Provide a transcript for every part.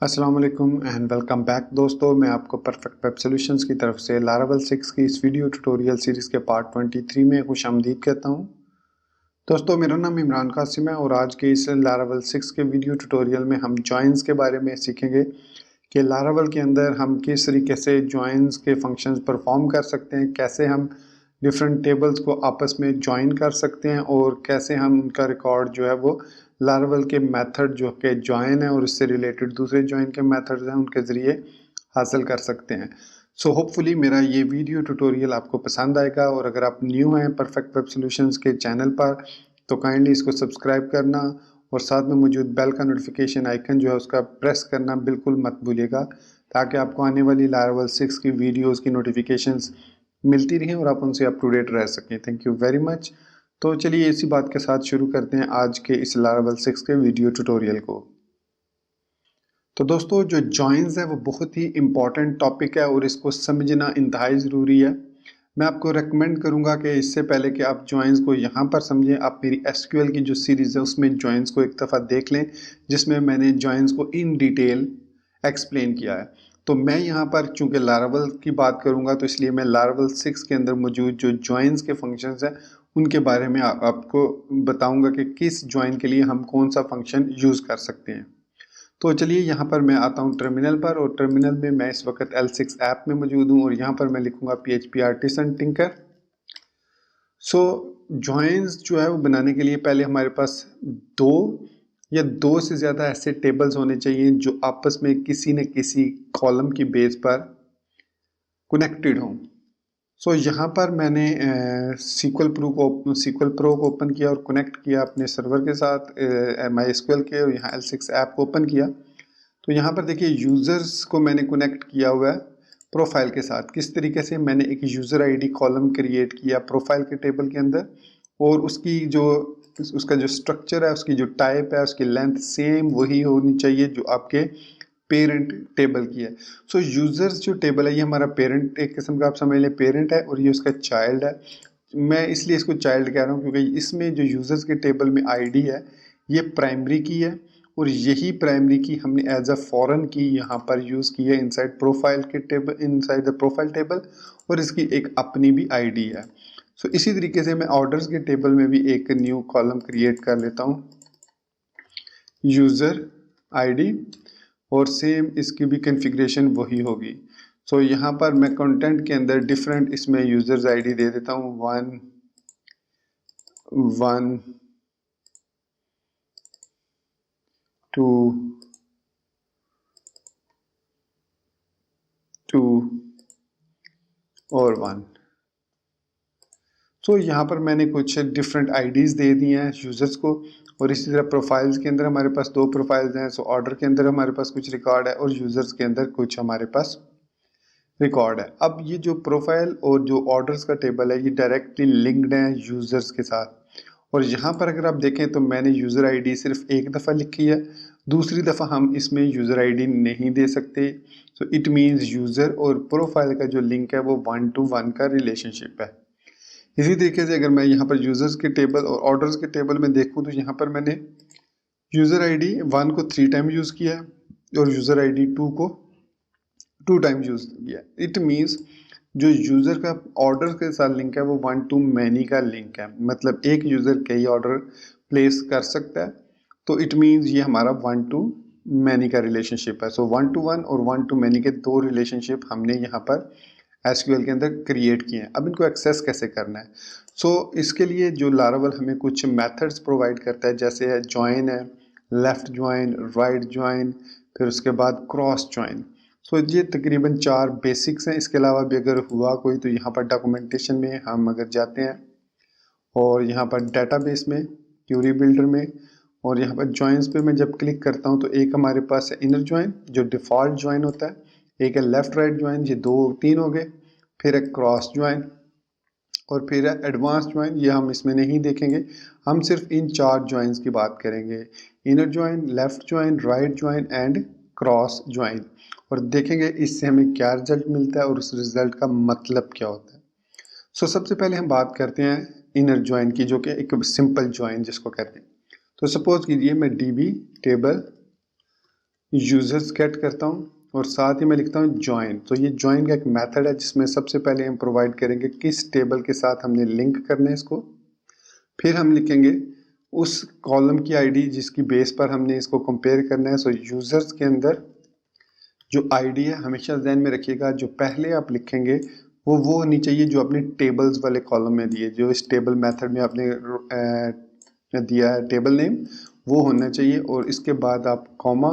अस्सलाम वालेकुम and welcome back दोस्तों। मैं आपको परफेक्ट वेब सॉल्यूशंस की तरफ से लारावल 6 की इस वीडियो ट्यूटोरियल सीरीज़ के पार्ट 23 में खुशामदीद कहता हूं। दोस्तों, मेरा नाम इमरान कासिम है और आज के इस लारावल 6 के वीडियो ट्यूटोरियल में हम जॉइंस के बारे में सीखेंगे कि लारावल के अंदर हम किस तरीके से जॉइंस के फंक्शंस परफॉर्म कर सकते हैं, कैसे हम डिफरेंट टेबल्स को आपस में जॉइन कर सकते हैं और कैसे हम उनका रिकॉर्ड जो है वो लारावल के मेथड जो कि जॉइन है और इससे रिलेटेड दूसरे जॉइन के मेथड्स हैं उनके ज़रिए हासिल कर सकते हैं। सो होपफुली मेरा ये वीडियो ट्यूटोरियल आपको पसंद आएगा और अगर आप न्यू हैं परफेक्ट वेब सॉल्यूशंस के चैनल पर तो काइंडली इसको सब्सक्राइब करना और साथ में मौजूद बेल का नोटिफिकेशन आइकन जो है उसका प्रेस करना बिल्कुल मत भूलिएगा, ताकि आपको आने वाली लारावल 6 की वीडियोस की नोटिफिकेशंस मिलती रहें और आप उनसे अप टू डेट रह सकें। Thank you very much. तो चलिए इसी बात के साथ शुरू करते हैं आज के इस लारावल 6 के वीडियो ट्यूटोरियल को। तो दोस्तों, जो जॉइंस है वो बहुत ही इम्पॉर्टेंट टॉपिक है और इसको समझना इंतहाई ज़रूरी है। मैं आपको रेकमेंड करूंगा कि इससे पहले कि आप जॉइंस को यहाँ पर समझें, आप मेरी एसक्यूएल की जो सीरीज़ है उसमें जॉइंस को एक दफ़ा देख लें, जिसमें मैंने जॉइंस को इन डिटेल एक्सप्लेन किया है। तो मैं यहाँ पर चूंकि लारावल की बात करूँगा तो इसलिए मैं लारावल 6 के अंदर मौजूद जो जॉइंस के फंक्शंस हैं उनके बारे में आपको बताऊँगा कि किस जॉइन के लिए हम कौन सा फंक्शन यूज़ कर सकते हैं। तो चलिए यहाँ पर मैं आता हूँ टर्मिनल पर, और टर्मिनल में मैं इस वक्त L6 ऐप में मौजूद हूँ और यहाँ पर मैं लिखूँगा PHP आर्टिसन टिंकर। सो जॉइंस जो है वो बनाने के लिए पहले हमारे पास दो या दो से ज़्यादा ऐसे टेबल्स होने चाहिए जो आपस में किसी न किसी कॉलम की बेस पर कनेक्टेड हों। सो यहाँ पर मैंने सीक्वल प्रो को ओपन किया और कनेक्ट किया अपने सर्वर के साथ MySQL के, और यहाँ L6 ऐप को ओपन किया। तो यहाँ पर देखिए यूज़र्स को मैंने कनेक्ट किया हुआ है प्रोफाइल के साथ। किस तरीके से मैंने एक यूज़र आईडी कॉलम क्रिएट किया प्रोफाइल के टेबल के अंदर, और उसका जो स्ट्रक्चर है, उसकी जो टाइप है, उसकी लेंथ सेम वही होनी चाहिए जो आपके पेरेंट टेबल की है। सो यूज़र्स जो टेबल है ये हमारा पेरेंट, एक किस्म का आप समझ लें पेरेंट है, और ये उसका चाइल्ड है। मैं इसलिए इसको चाइल्ड कह रहा हूँ क्योंकि इसमें जो यूज़र्स के टेबल में आईडी है ये प्राइमरी की है, और यही प्राइमरी की हमने एज अ फॉरेन की यहाँ पर यूज़ की है इनसाइड प्रोफाइल के table, inside the profile table, और इसकी एक अपनी भी आईडी है। सो इसी तरीके से मैं ऑर्डर्स के टेबल में भी एक न्यू कॉलम क्रिएट कर लेता हूँ यूज़र आईडी, और सेम इसकी भी कॉन्फ़िगरेशन वही होगी। सो यहाँ पर मैं कंटेंट के अंदर डिफरेंट इसमें यूज़र्स आईडी दे देता हूँ 1 1 2 2 और 1। तो यहाँ पर मैंने कुछ डिफरेंट आईडीज़ दे दी हैं यूज़र्स को, और इसी तरह प्रोफाइल्स के अंदर हमारे पास दो प्रोफाइल्स हैं। सो ऑर्डर के अंदर हमारे पास कुछ रिकॉर्ड है और यूज़र्स के अंदर कुछ हमारे पास रिकॉर्ड है। अब ये जो प्रोफाइल और जो ऑर्डर्स का टेबल है ये डायरेक्टली लिंक्ड है यूज़र्स के साथ, और यहाँ पर अगर आप देखें तो मैंने यूज़र आईडी सिर्फ एक दफ़ा लिखी है, दूसरी दफ़ा हम इसमें यूज़र आईडी नहीं दे सकते। सो इट मीन्स यूज़र और प्रोफाइल का जो लिंक है वो 1 to 1 का रिलेशनशिप है। इसी तरीके से अगर मैं यहाँ पर यूज़र्स के टेबल और ऑर्डर्स के टेबल में देखूँ तो यहाँ पर मैंने यूज़र आईडी 1 को 3 टाइम यूज़ किया है और यूज़र आईडी 2 को 2 टाइम यूज़ किया है। इट मीन्स जो यूज़र का ऑर्डर के साथ लिंक है वो 1 to many का लिंक है, मतलब एक यूज़र कई ऑर्डर प्लेस कर सकता है। तो इट मीन्स ये हमारा 1 to many का रिलेशनशिप है। सो 1 to 1 और 1 to many के दो रिलेशनशिप हमने यहाँ पर एसक्यूएल के अंदर क्रिएट किए हैं। अब इनको एक्सेस कैसे करना है? सो इसके लिए जो लारावल हमें कुछ मेथड्स प्रोवाइड करता है, जैसे है जॉइन है, लेफ्ट जॉइन, राइट जॉइन, फिर उसके बाद क्रॉस जॉइन। सो ये तकरीबन 4 बेसिक्स हैं। इसके अलावा भी अगर हुआ कोई तो यहाँ पर डॉक्यूमेंटेशन में हम अगर जाते हैं और यहाँ पर डेटाबेस में, क्यूरी बिल्डर में, और यहाँ पर जॉइंस पे मैं जब क्लिक करता हूँ तो एक हमारे पास है इनर जॉइन जो डिफ़ॉल्ट जॉइन होता है, एक है लेफ़्ट राइट जॉइन, ये 2-3 हो गए, फिर है क्रॉस जॉइन, और फिर है एडवांस जॉइन। ये हम इसमें नहीं देखेंगे, हम सिर्फ इन 4 जॉइंस की बात करेंगे, inner join, left join, right join and cross join, और देखेंगे इससे हमें क्या रिजल्ट मिलता है और उस रिजल्ट का मतलब क्या होता है। सो सबसे पहले हम बात करते हैं इनर जॉइन की, जो कि एक सिंपल जॉइन जिसको कहते हैं। तो सपोज कीजिए मैं DB टेबल यूजर्स गेट करता हूँ और साथ ही मैं लिखता हूँ ज्वाइन। तो ये ज्वाइन का एक मेथड है जिसमें सबसे पहले हम प्रोवाइड करेंगे किस टेबल के साथ हमने लिंक करना है इसको। फिर हम लिखेंगे उस कॉलम की आईडी जिसकी बेस पर हमने इसको कंपेयर करना है। सो यूजर्स के अंदर जो आईडी है हमेशा ध्यान में रखिएगा, जो पहले आप लिखेंगे वो होनी चाहिए जो अपने टेबल्स वाले कॉलम में दिए, जो इस टेबल मेथड में आपने दिया है टेबल नेम, वो होना चाहिए। और इसके बाद आप कॉमा,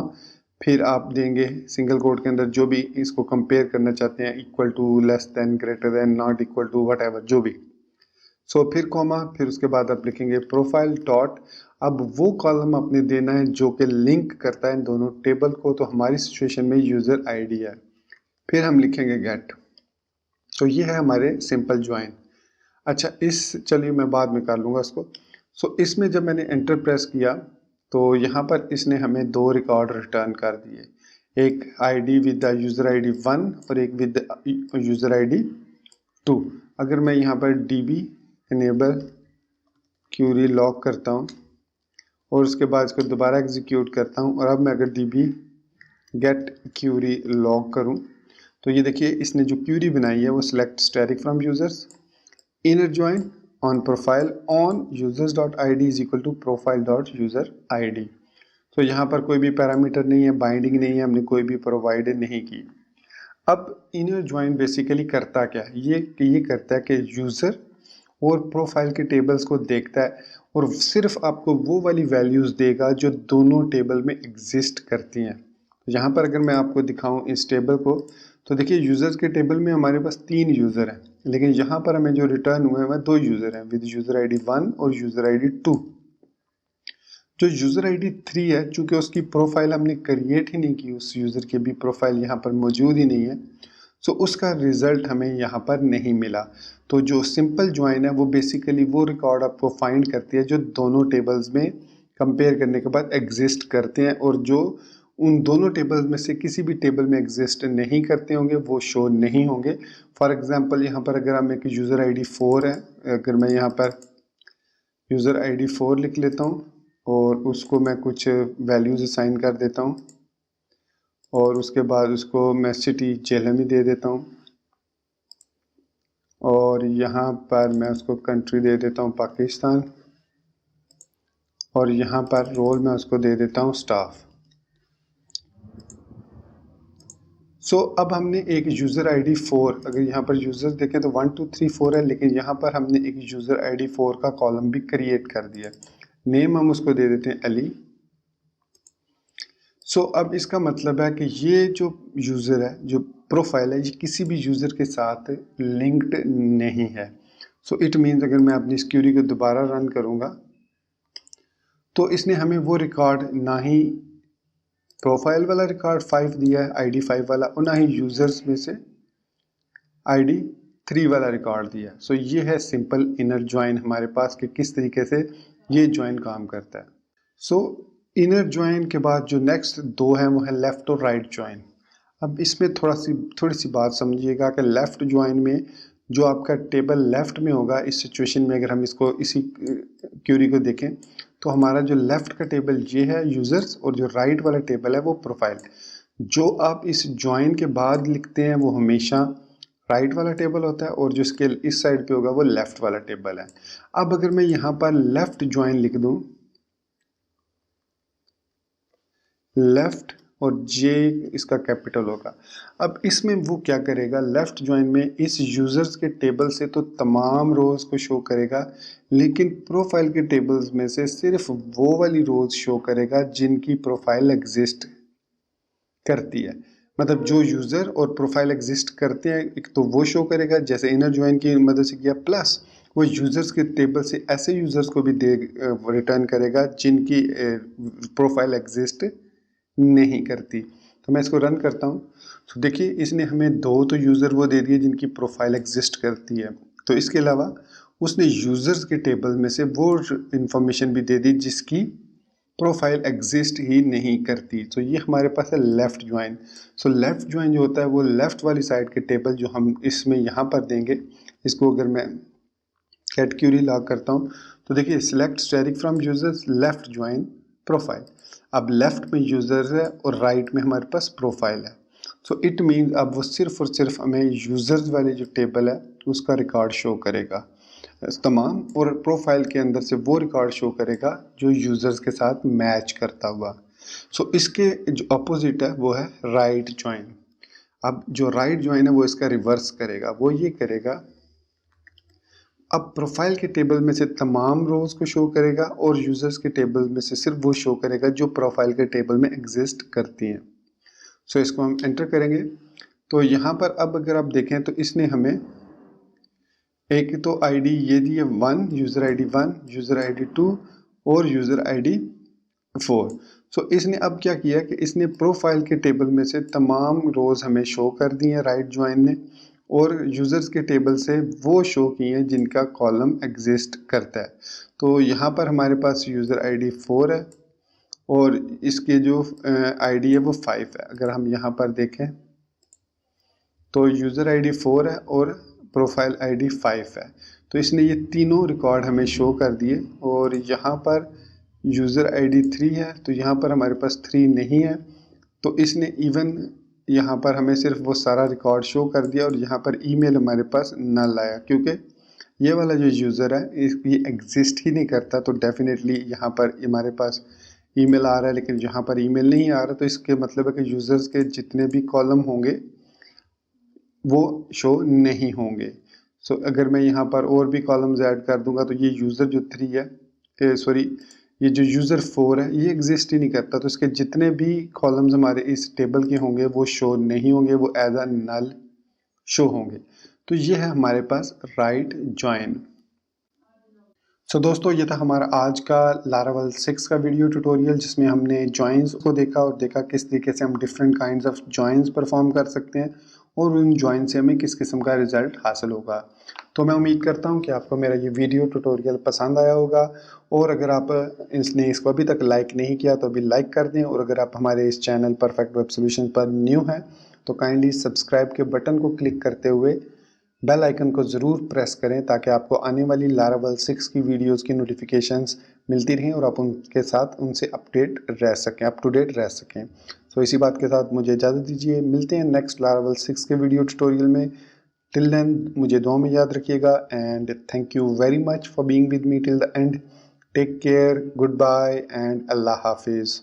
फिर आप देंगे सिंगल कोट के अंदर जो भी इसको कंपेयर करना चाहते हैं, equal to, less than, greater than, not equal to, whatever, जो भी। सो फिर कॉमा, फिर उसके बाद आप लिखेंगे प्रोफाइल डॉट। अब वो कॉलम आपने देना है जो कि लिंक करता है इन दोनों टेबल को। तो हमारी सिचुएशन में यूजर आईडी है, फिर हम लिखेंगे गेट। तो ये है हमारे सिंपल ज्वाइन। अच्छा, चलिए मैं बाद में कर लूँगा इसको। सो इसमें जब मैंने एंटर प्रेस किया तो यहाँ पर इसने हमें दो रिकॉर्ड रिटर्न कर दिए, एक ID with the user ID 1 और एक विद यूज़र आईडी 2। अगर मैं यहाँ पर db इनेबल क्यूरी लॉक करता हूँ और उसके बाद इसको दोबारा एग्जीक्यूट करता हूँ, और अब मैं अगर db गेट क्यूरी लॉक करूँ तो ये देखिए इसने जो क्यूरी बनाई है वो select static from users inner join on profile on users dot I D is equal to profile dot user I D. तो यहाँ पर कोई भी पैरामीटर नहीं है, बाइंडिंग नहीं है, हमने कोई भी प्रोवाइड नहीं की। अब इनर ज्वाइन बेसिकली करता क्या है, ये करता है कि यूज़र और प्रोफाइल के टेबल्स को देखता है और सिर्फ आपको वो वाली वैल्यूज़ देगा जो दोनों टेबल में एग्जिस्ट करती हैं। तो यहाँ पर अगर मैं आपको दिखाऊं इस टेबल को, तो देखिए यूज़र्स के टेबल में हमारे पास 3 यूज़र हैं, लेकिन यहाँ पर हमें जो रिटर्न हुए हैं वह 2 यूज़र हैं विद यूज़र आईडी 1 और यूज़र आईडी 2। जो यूज़र आईडी 3 है, चूँकि उसकी प्रोफाइल हमने क्रिएट ही नहीं की, उस यूज़र की भी प्रोफाइल यहाँ पर मौजूद ही नहीं है, सो उसका रिज़ल्ट हमें यहाँ पर नहीं मिला। तो जो सिंपल ज्वाइन है वो बेसिकली वो रिकॉर्ड आपको फाइंड करती है जो दोनों टेबल्स में कंपेयर करने के बाद एग्जिस्ट करते हैं, और जो उन दोनों टेबल्स में से किसी भी टेबल में एग्जिस्ट नहीं करते होंगे वो शो नहीं होंगे। फॉर एग्जांपल यहाँ पर अगर हम एक यूज़र आईडी 4 है, अगर मैं यहाँ पर यूज़र आईडी 4 लिख लेता हूँ और उसको मैं कुछ वैल्यूज़ असाइन कर देता हूँ, और उसके बाद उसको मैं सिटी झेलम ही दे देता हूँ, और यहाँ पर मैं उसको कंट्री दे देता हूँ पाकिस्तान, और यहाँ पर रोल मैं उसको दे देता हूँ स्टाफ। सो अब हमने एक यूज़र आईडी 4, अगर यहाँ पर यूज़र्स देखें तो 1 2 3 4 है, लेकिन यहाँ पर हमने एक यूज़र आईडी 4 का कॉलम भी क्रिएट कर दिया। नेम हम उसको दे देते हैं अली। सो अब इसका मतलब है कि ये जो यूज़र है, जो प्रोफाइल है, ये किसी भी यूज़र के साथ लिंक्ड नहीं है। सो इट मीन्स अगर मैं अपनी इस क्यूरी को दोबारा रन करूँगा तो इसने हमें वो रिकॉर्ड ना ही प्रोफाइल वाला रिकॉर्ड 5 दिया है, आईडी 5 वाला, और ना ही यूज़र्स में से आईडी 3 वाला रिकॉर्ड दिया है। सो ये है सिंपल इनर ज्वाइन हमारे पास कि किस तरीके से ये ज्वाइन काम करता है। सो इनर ज्वाइन के बाद जो नेक्स्ट 2 हैं वो है लेफ़्ट और राइट ज्वाइन। अब इसमें थोड़ी सी बात समझिएगा कि लेफ़्ट ज्वाइन में जो आपका टेबल लेफ़्ट में होगा, इस सिचुएशन में अगर हम इसको इसी क्यूरी को देखें तो हमारा जो लेफ़्ट का टेबल ये है यूज़र्स, और जो राइट वाला टेबल है वो प्रोफाइल। जो आप इस ज्वाइन के बाद लिखते हैं वो हमेशा राइट वाला टेबल होता है, और जो इसके इस साइड पे होगा वो लेफ़्ट वाला टेबल है। अब अगर मैं यहाँ पर लेफ़्ट ज्वाइन लिख दूँ, लेफ़्ट और जे इसका कैपिटल होगा। अब इसमें वो क्या करेगा, लेफ़्ट ज्वाइन में इस यूज़र्स के टेबल से तो तमाम रोज़ को शो करेगा, लेकिन प्रोफाइल के टेबल्स में से सिर्फ वो वाली रोज़ शो करेगा जिनकी प्रोफाइल एग्जिस्ट करती है। मतलब जो यूज़र और प्रोफाइल एग्जिस्ट करते हैं, एक तो वो शो करेगा जैसे इनर ज्वाइन की मदद से किया, प्लस वो यूज़र्स के टेबल से ऐसे यूज़र्स को भी रिटर्न करेगा जिनकी प्रोफाइल एग्जिस्ट नहीं करती। तो मैं इसको रन करता हूँ तो देखिए इसने हमें 2 तो यूज़र वो दे दिए जिनकी प्रोफाइल एग्जिस्ट करती है, तो इसके अलावा उसने यूज़र्स के टेबल में से वो इंफॉर्मेशन भी दे दी जिसकी प्रोफाइल एग्जिस्ट ही नहीं करती। तो ये हमारे पास है लेफ़्ट ज्वाइन। सो लेफ़्ट ज्वाइन जो होता है वो लेफ़्ट वाली साइड के टेबल जो हम इसमें यहाँ पर देंगे, इसको अगर मैं गेट क्यूरी लॉक करता हूँ तो देखिए select static from users left join profile. अब लेफ्ट में यूज़र्स है और राइट में हमारे पास प्रोफाइल है। सो इट मीन अब वो सिर्फ और सिर्फ हमें यूज़र्स वाले जो टेबल है उसका रिकॉर्ड शो करेगा तमाम, और प्रोफाइल के अंदर से वो रिकॉर्ड शो करेगा जो यूज़र्स के साथ मैच करता हुआ। सो इसके जो अपोजिट है वो है राइट ज्वाइन। अब जो राइट ज्वाइन है वो इसका रिवर्स करेगा, वो ये करेगा अब प्रोफाइल के टेबल में से तमाम रोज़ को शो करेगा और यूज़र्स के टेबल में से सिर्फ वो शो करेगा जो प्रोफाइल के टेबल में एग्जिस्ट करती हैं। सो इसको हम एंटर करेंगे तो यहाँ पर अब अगर आप देखें तो इसने हमें एक तो आईडी ये दी है 1, यूज़र आईडी 1, यूज़र आईडी 2 और यूज़र आईडी 4। सो इसने अब क्या किया कि इसने प्रोफाइल के टेबल में से तमाम रोज़ हमें शो कर दी हैं राइट ज्वाइन ने, और यूज़र्स के टेबल से वो शो किए हैं जिनका कॉलम एग्जिस्ट करता है। तो यहाँ पर हमारे पास यूज़र आईडी 4 है और इसके जो आईडी है वो 5 है। अगर हम यहाँ पर देखें तो यूज़र आईडी 4 है और प्रोफाइल आईडी 5 है। तो इसने ये तीनों रिकॉर्ड हमें शो कर दिए, और यहाँ पर यूज़र आईडी 3 है तो यहाँ पर हमारे पास 3 नहीं है, तो इसने इवन यहाँ पर हमें सिर्फ वो सारा रिकॉर्ड शो कर दिया, और यहाँ पर ईमेल हमारे पास नल आया क्योंकि ये वाला जो यूज़र है ये एग्जिस्ट ही नहीं करता। तो डेफिनेटली यहाँ पर हमारे पास ईमेल आ रहा है लेकिन यहाँ पर ईमेल नहीं आ रहा, तो इसके मतलब है कि यूज़र्स के जितने भी कॉलम होंगे वो शो नहीं होंगे। सो अगर मैं यहाँ पर और भी कॉलम्स ऐड कर दूंगा तो ये यूज़र जो 3 है सॉरी ये जो यूज़र 4 है ये एग्जिस्ट ही नहीं करता, तो इसके जितने भी कॉलम्स हमारे इस टेबल के होंगे वो शो नहीं होंगे, वो एज अ नल शो होंगे। तो ये है हमारे पास राइट ज्वाइन। सो दोस्तों ये था हमारा आज का लारावेल 6 का वीडियो ट्यूटोरियल जिसमें हमने जॉइंस को देखा और देखा किस तरीके से हम different kinds of joins perform कर सकते हैं और उन जॉइन से हमें किस किस्म का रिजल्ट हासिल होगा। तो मैं उम्मीद करता हूं कि आपको मेरा ये वीडियो ट्यूटोरियल पसंद आया होगा, और अगर आप इसको अभी तक लाइक नहीं किया तो अभी लाइक कर दें, और अगर आप हमारे इस चैनल परफेक्ट वेब सॉल्यूशन पर न्यू हैं तो काइंडली सब्सक्राइब के बटन को क्लिक करते हुए बेल आइकन को ज़रूर प्रेस करें ताकि आपको आने वाली लारावेल 6 की वीडियोस की नोटिफिकेशंस मिलती रहें और आप उनके साथ उनसे अपडेट रह सकें, अप टू डेट रह सकें। सो इसी बात के साथ मुझे इजाज़त दीजिए, मिलते हैं नेक्स्ट लारावेल 6 के वीडियो ट्यूटोरियल में। टिल देन मुझे दुआ में याद रखिएगा, and thank you very much for being with me till the end. Take care, good bye and Allah हाफिज़।